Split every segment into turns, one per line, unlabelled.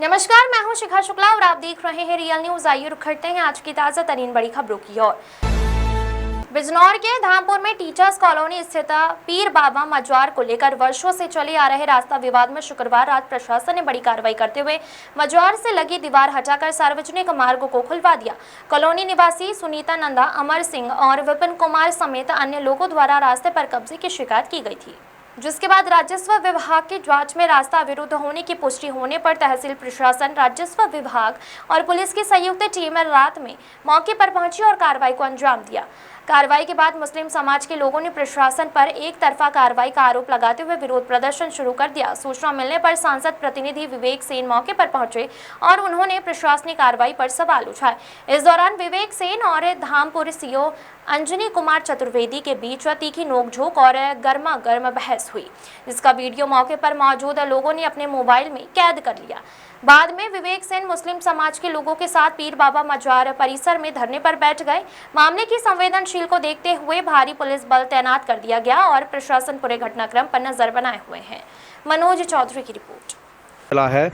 नमस्कार, मैं हूं शिखा शुक्ला और आप देख रहे हैं रियल न्यूज। आइए रुक करते हैं आज की ताजा तरीन बड़ी खबरों की ओर। बिजनौर के धामपुर में टीचर्स कॉलोनी स्थित पीर बाबा मजवार को लेकर वर्षों से चले आ रहे रास्ता विवाद में शुक्रवार रात प्रशासन ने बड़ी कार्रवाई करते हुए मजवार से लगी दीवार हटाकर सार्वजनिक मार्ग को खुलवा दिया। कॉलोनी निवासी सुनीता नंदा, अमर सिंह और विपिन कुमार समेत अन्य लोगों द्वारा रास्ते पर कब्जे की शिकायत की गई थी, जिसके बाद राजस्व विभाग की जांच में रास्ता अवरुद्ध होने की पुष्टि होने पर तहसील प्रशासन, राजस्व विभाग और पुलिस की संयुक्त टीम रात में मौके पर पहुंची और कार्रवाई को अंजाम दिया। कार्रवाई के बाद मुस्लिम समाज के लोगों ने प्रशासन पर एक तरफा कार्रवाई का आरोप लगाते हुए विरोध प्रदर्शन शुरू कर दिया। सूचना मिलने पर सांसद प्रतिनिधि विवेक सेन मौके पर पहुंचे और उन्होंने प्रशासनिक कार्रवाई पर सवाल उठाए। इस दौरान विवेक सेन और धामपुर सीओ अंजनी कुमार चतुर्वेदी के बीच तीखी नोकझोंक और गर्मा गर्म बहस हुई, जिसका वीडियो मौके पर मौजूद लोगों ने अपने मोबाइल में कैद कर लिया। बाद में विवेक सेन मुस्लिम समाज के लोगों के साथ पीर बाबा मजवार परिसर में धरने पर बैठ गए। मामले की संवेदनशील को देखते हुए भारी पुलिस बल तैनात कर दिया गया और प्रशासन पूरे घटनाक्रम पर नजर बनाए हुए हैं। मनोज चौधरी की रिपोर्ट।
है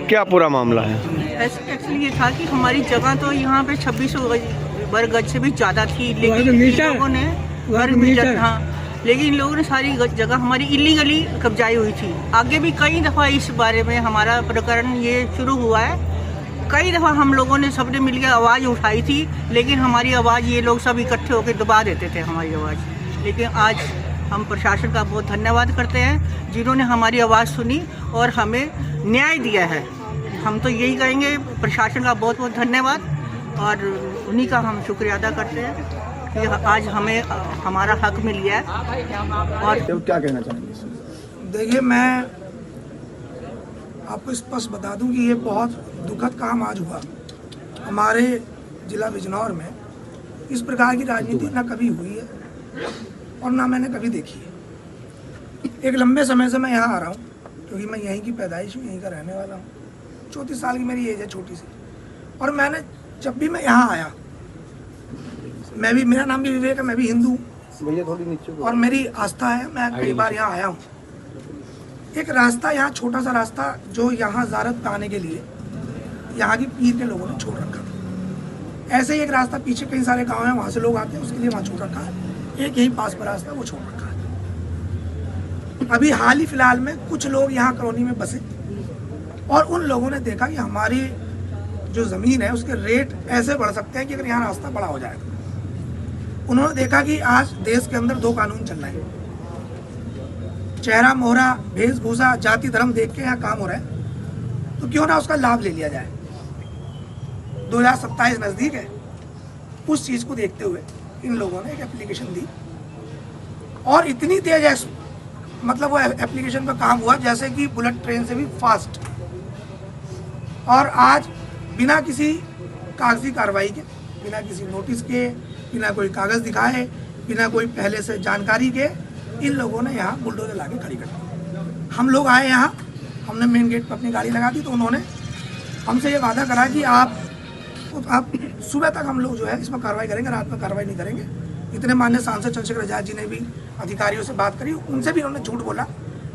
क्या पूरा मामला है?
एक्चुअली ये था कि हमारी जगह तो यहाँ पे 26 वर्ग गज से भी ज़्यादा थी, लेकिन लोगों ने लेकिन इन लोगों ने सारी जगह हमारी इलीगली कब्जाई हुई थी। आगे भी कई दफ़ा इस बारे में हमारा प्रकरण ये शुरू हुआ है। कई दफ़ा हम लोगों ने सबने मिलकर आवाज़ उठाई थी, लेकिन हमारी आवाज़ ये लोग सब इकट्ठे होकर दबा देते थे हमारी आवाज़। लेकिन आज हम प्रशासन का बहुत धन्यवाद करते हैं जिन्होंने हमारी आवाज़ सुनी और हमें न्याय दिया है। हम तो यही कहेंगे, प्रशासन का बहुत बहुत धन्यवाद और उन्हीं का हम शुक्रिया अदा करते हैं कि आज हमें हमारा हक मिल गया है। और
क्या कहना चाहेंगे?
देखिए, मैं आपको स्पष्ट बता दूं कि ये बहुत दुखद काम आज हुआ। हमारे जिला बिजनौर में इस प्रकार की राजनीति ना कभी हुई है और ना मैंने कभी देखी है। एक लंबे समय से मैं यहाँ आ रहा हूँ क्योंकि मैं यहीं की पैदाइश हूँ, यहीं का रहने वाला हूँ। 34 साल की मेरी एज है, छोटी सी। और मैंने जब भी मैं यहाँ आया, मेरा नाम भी विवेक है, मैं भी हिंदू और मेरी आस्था है, मैं कई बार यहाँ आया हूँ। एक रास्ता यहाँ, छोटा सा रास्ता जो यहाँ ज़ियारत पे आने के लिए यहाँ की पीर के लोगों ने छोड़ रखा था। ऐसे ही एक रास्ता पीछे कई सारे गांव हैं, वहाँ से लोग आते हैं, उसके लिए वहाँ छोड़ रखा है। एक यही पास पर रास्ता वो छोड़ रखा है। अभी हाल ही फिलहाल में कुछ लोग यहाँ कॉलोनी में बसे और उन लोगों ने देखा कि हमारी जो ज़मीन है उसके रेट ऐसे बढ़ सकते हैं कि अगर यहाँ रास्ता बड़ा हो जाएगा। उन्होंने देखा कि आज देश के अंदर 2 कानून चल रहे हैं, चेहरा मोहरा, वेशभूषा, जाति धर्म देख के यहाँ काम हो रहा है, तो क्यों ना उसका लाभ ले लिया जाए। 2027 नज़दीक है। उस चीज़ को देखते हुए इन लोगों ने एक एप्लीकेशन दी और इतनी तेज मतलब वो एप्लीकेशन पर काम हुआ जैसे कि बुलेट ट्रेन से भी फास्ट। और आज बिना किसी कागजी कार्रवाई के, बिना किसी नोटिस के, बिना कोई कागज़ दिखाए, बिना कोई पहले से जानकारी के, इन लोगों ने यहाँ बुलडोजर लाके खड़ी कर दी। हम लोग आए यहाँ, हमने मेन गेट पर अपनी गाड़ी लगा दी, तो उन्होंने हमसे ये वादा करा कि आप सुबह तक हम लोग जो है इसमें कार्रवाई करेंगे, रात में कार्रवाई नहीं करेंगे। इतने माननीय सांसद चंद्रशेखर आजाद जी ने भी अधिकारियों से बात करी, उनसे भी उन्होंने झूठ बोला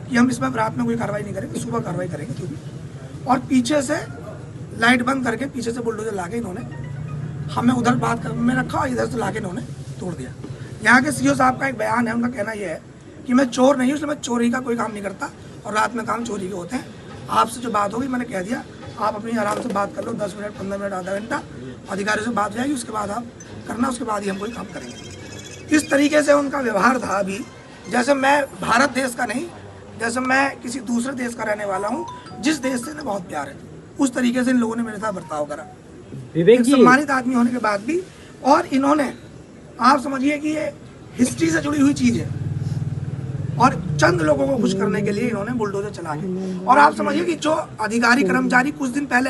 कि हम इसमें रात में कोई कार्रवाई नहीं करेंगे, सुबह कार्रवाई करेंगे जो भी। और पीछे से लाइट बंद करके पीछे से बुलडोजर लाके इन्होंने हमें उधर बात कर में रखा और इधर से लाके इन्होंने तोड़ दिया। यहाँ के सीओ साहब का एक बयान है, उनका कहना यह है कि मैं चोर नहीं हूँ, इसलिए मैं चोरी का कोई काम नहीं करता और रात में काम चोरी के होते हैं। आपसे जो बात होगी मैंने कह दिया, आप अपनी आराम से बात कर लो, 10 मिनट, 15 मिनट, आधा घंटा अधिकारियों से बात जाएगी, उसके बाद आप करना, उसके बाद ही हम कोई काम करेंगे। इस तरीके से उनका व्यवहार था। अभी जैसे मैं भारत देश का नहीं, जैसे मैं किसी दूसरे देश का रहने वाला हूँ, जिस देश से बहुत प्यार है, उस तरीके से इन लोगों ने मेरे साथ बर्ताव करा। विवेक जी सम्मानित आदमी होने के बाद भी, और इन्होंने, आप समझिए कि ये हिस्ट्री से जुड़ी हुई चीज़ है और चंद लोगों को खुश करने के लिए इन्होंने बुलडोजर चला के, और आप समझिए कि जो अधिकारी कर्मचारी कुछ दिन पहले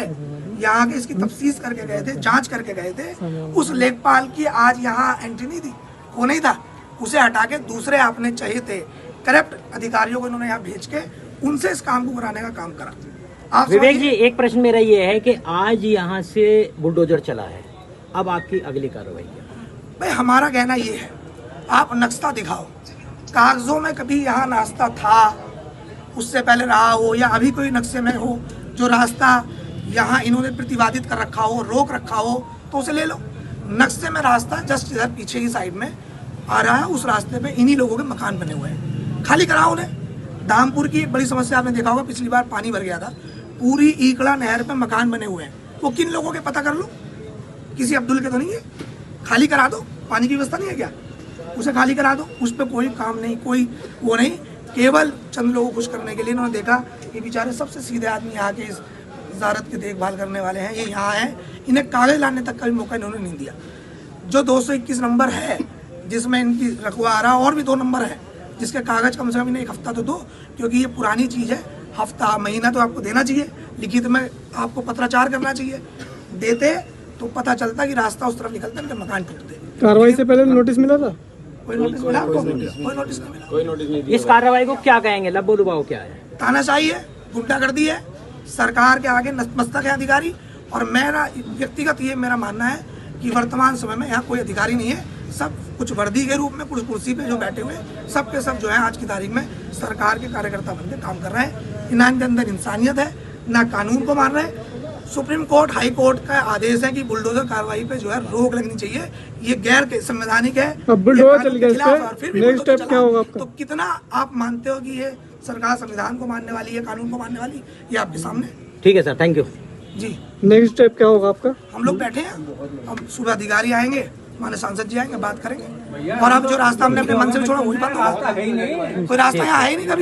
यहाँ के इसकी तफ्तीश करके गए थे, जांच करके गए थे, उस लेखपाल की आज यहाँ एंट्री नहीं थी, वो नहीं था, उसे हटा के दूसरे आपने चाहिए थे करप्ट अधिकारियों को इन्होंने यहाँ भेज के उनसे इस काम को कराने का काम करा।
विवेक जी, एक प्रश्न मेरा ये है कि आज यहाँ से बुलडोजर चला है, अब आपकी अगली कार्रवाई क्या?
भाई हमारा कहना ये है, आप नक्शा दिखाओ, कागजों में कभी यहाँ रास्ता था, उससे पहले रहा हो या अभी कोई नक्शे में हो जो रास्ता यहाँ इन्होंने प्रतिवादित कर रखा हो, रोक रखा हो, तो उसे ले लो। नक्शे में रास्ता जस्ट इधर पीछे की साइड में आ रहा है, उस रास्ते पे इन्हीं लोगों के मकान बने हुए हैं, खाली कराओ उन्हें। धामपुर की एक बड़ी समस्या आपने देखा होगा, पिछली बार पानी भर गया था, पूरी ईकड़ा नहर पे मकान बने हुए हैं, वो किन लोगों के पता कर लो, किसी अब्दुल के तो नहीं है, खाली करा दो। पानी की व्यवस्था नहीं है क्या, उसे खाली करा दो। उस पर कोई काम नहीं, कोई वो नहीं, केवल चंद लोगों को खुश करने के लिए इन्होंने देखा ये बेचारे सबसे सीधे आदमी यहाँ के इस वजारत की देखभाल करने वाले हैं, ये यहाँ हैं, इन्हें कागज लाने तक का भी मौका इन्होंने नहीं दिया। जो 221 नंबर है जिसमें इनकी रखवा आ रहा, और भी 2 नंबर है जिसके कागज कम से कम इन्हें 1 हफ्ता तो दो, क्योंकि ये पुरानी चीज़ है। हफ्ता महीना तो आपको देना चाहिए, लिखित में आपको पत्राचार करना चाहिए, देते तो पता चलता कि रास्ता उस तरफ निकलता, इनके मकान टूटते।
कार्रवाई से पहले नोटिस मिला था?
कोई नोटिस मिला आपको? कोई नोटिस नहीं मिला।
इस कार्रवाई को क्या कहेंगे, लब्बो लुभाओ क्या है?
तानाशाही है, गुंडागर्दी है, सरकार के आगे नतमस्तक है अधिकारी। और मेरा व्यक्तिगत ये मेरा मानना है कि वर्तमान समय में यहाँ कोई अधिकारी नहीं है, सब कुछ वर्दी के रूप में, कुछ कुर्सी पे जो बैठे हुए सब के सब जो है आज की तारीख में सरकार के कार्यकर्ता बनकर काम कर रहे हैं। इनके अंदर इंसानियत है, ना कानून को मान रहे हैं। सुप्रीम कोर्ट, हाई कोर्ट का आदेश है कि बुलडोजर कार्रवाई पे जो है रोक लगनी चाहिए, ये गैर संवैधानिक है।
अब बुलडोजर चल गया इस पे, नेक्स्ट स्टेप क्या होगा आपका?
तो कितना आप मानते हो कि ये सरकार संविधान को मानने वाली है, कानून को मानने वाली, ये आपके सामने।
ठीक है sir, thank you
ji.
Next step क्या होगा आपका?
हम लोग बैठे हैं, अब सुबह अधिकारी आएंगे, हमारे सांसद जी आएंगे, बात करेंगे। और अब जो रास्ता हमने अपने मन से छोड़ा वही बंद होगा, कोई रास्ता यहाँ है ही नहीं।